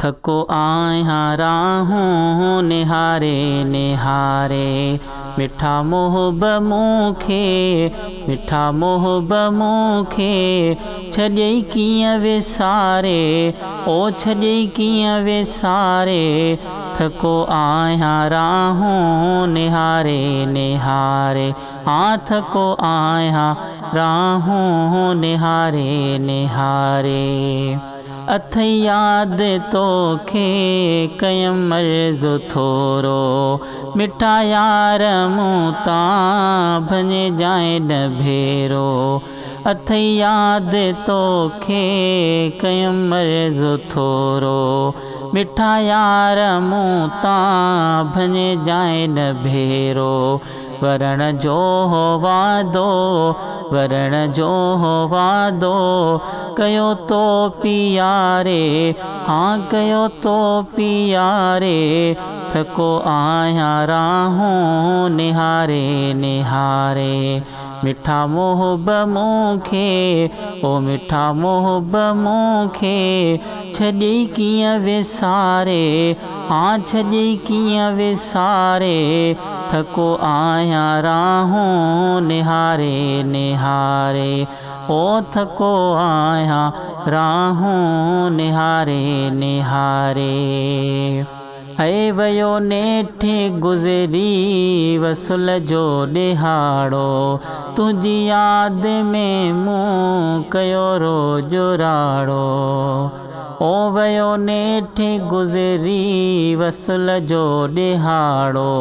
थको आहियां राहूं निहारे निहारे। मिठा मोहब मूंखे मिठा मोहब मूंखे छॾियई कीअं विसारे ओ छॾियई कीअं विसारे। थको आहियां राहूं निहारे निहारे। थको आहियां राहूं निहारे निहारे। अथ यादि तोखे कयमि अर्ज़ु थोरो मिठा यार मूं तां भञे जाए न भेरो। अथ यादि तोखे कयमि अर्ज़ु थोरो मिठा यार मूं तां भञे जाए न भेरो। वरण जो वादो वरण जो वादो कयो तो पियारे कयो तो पियारे। थको आहियां राहूं निहारे निहारे। मिठा मोहब मूंखे ओ मिठा मोहब मूंखे छॾियई कीअं विसारे छॾियई कीअं विसारे। थको आहियां राहूं निहारे निहारे। थको आहियां राहूं निहारे निहारे। है वयो नेठि गुज़री वसुल जो ॾिहाड़ो तुंहिंजी यादि में मूं कयो रोज़ राड़ो। वयो नेठि गुज़री वसुल जो ॾिहाड़ो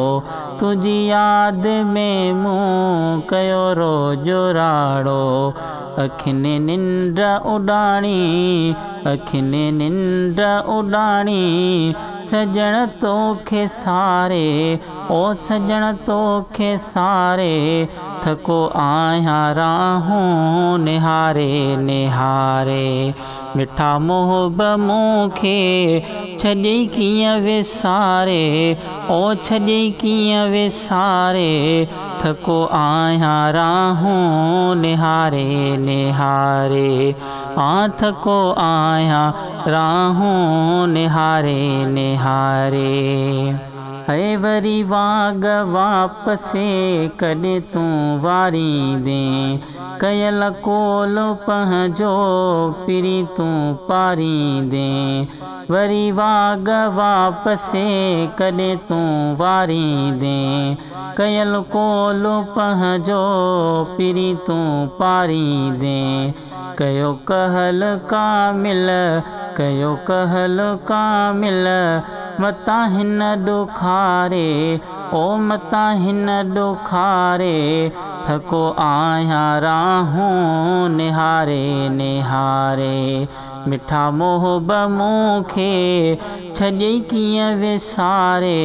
तुंहिंजी यादि में मूं कयो रोज़ राड़ो। अखियुनि निंड उॾाणी अखियुनि निंड उॾाणी सजण तोखे सारे सजण तोखे सारे। थको आहियां राहूं निहारे निहारे। मिठा मोहब मूंखे छॾियई कीअं विसारे छॾियई कीअं विसारे। थको आहियां राहूं निहारे निहारे। थको आहियां राहूं निहारे निहारे। है वरी वाग वापसे कॾहिं तूं वारींदे कयल कोल पंहिंजो पिरी तूं पारींदे। वरी वाग वापसे कॾहिं तूं वारींदे कयल कोल पंहिंजो पिरी तूं पारींदे। कयो कहल कामिल कयो कहल कामिल मतां हिन ॾुखारे मतां हिन ॾुखारे। थको आहियां राहूं निहारे निहारे। मिठा मोहब मूंखे छॾियई कीअं विसारे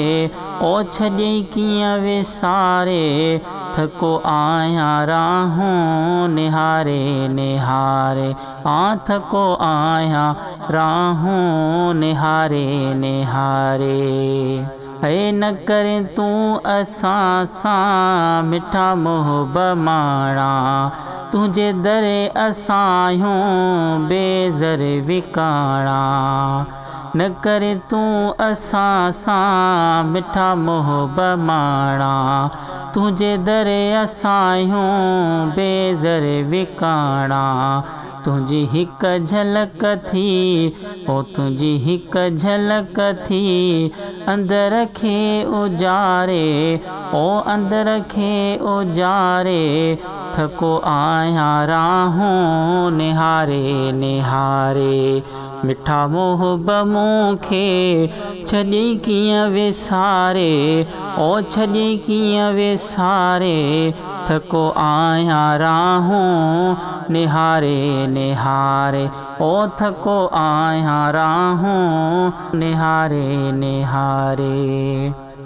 छॾियई कीअं विसारे। थको आहियां राहूं निहारे निहारे। थको आहियां राहूं निहारे निहारे। न करे तूं असां सां मिठा मोहब माणा तुंहिंजे दरे असां बेज़र विकाणा। न करे तूं असां सां मिठा मोहब माणा तुंहिंजे दरे असां बेज़र विकाणा। तुंहिंजी हिकु झलक थी तुंहिंजी हिकु झलक थी अंदर खे उजारे अंदर खे उजारे। थको आहियां राहूं निहारे निहारे। मिठा मोहब मूंखे छॾियई कीअं विसारे छॾियई कीअं विसारे। थको आहियां राहूं निहारे निहारे। थको आहियां राहूं निहारे निहारे।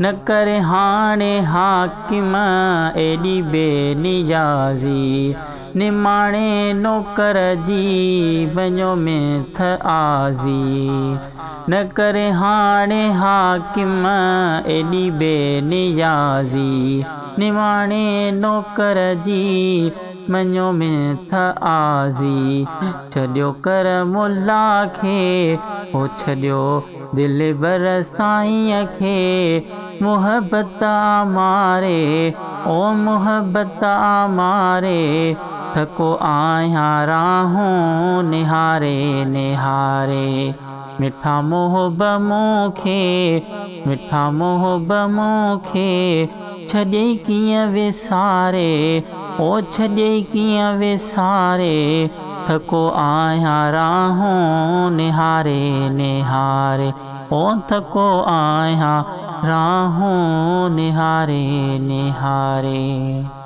न करे हाणे हाकिम एॾी बेनियाज़ी निमाणे नौकर जी बणियो मिथ आज़ी। न करे हाणे हाकिम एॾी बेनियाज़ी निमाणे नौकर जी मञो मिथ आज़ी छॾियो कर मुला खे ओ छॾियो दिल बर साईं खे मुहबत मारे ओ मुहबत मारे थको आहियां राहों निहारे निहारे मिठा मोहब मूंखे मिठा मोहब मूंखे छॾे कीअं विसारे ओ छॾे कीअं विसारे थको आहियां राहों निहारे निहारे ओ थको आहियां राहों निहारे निहारे।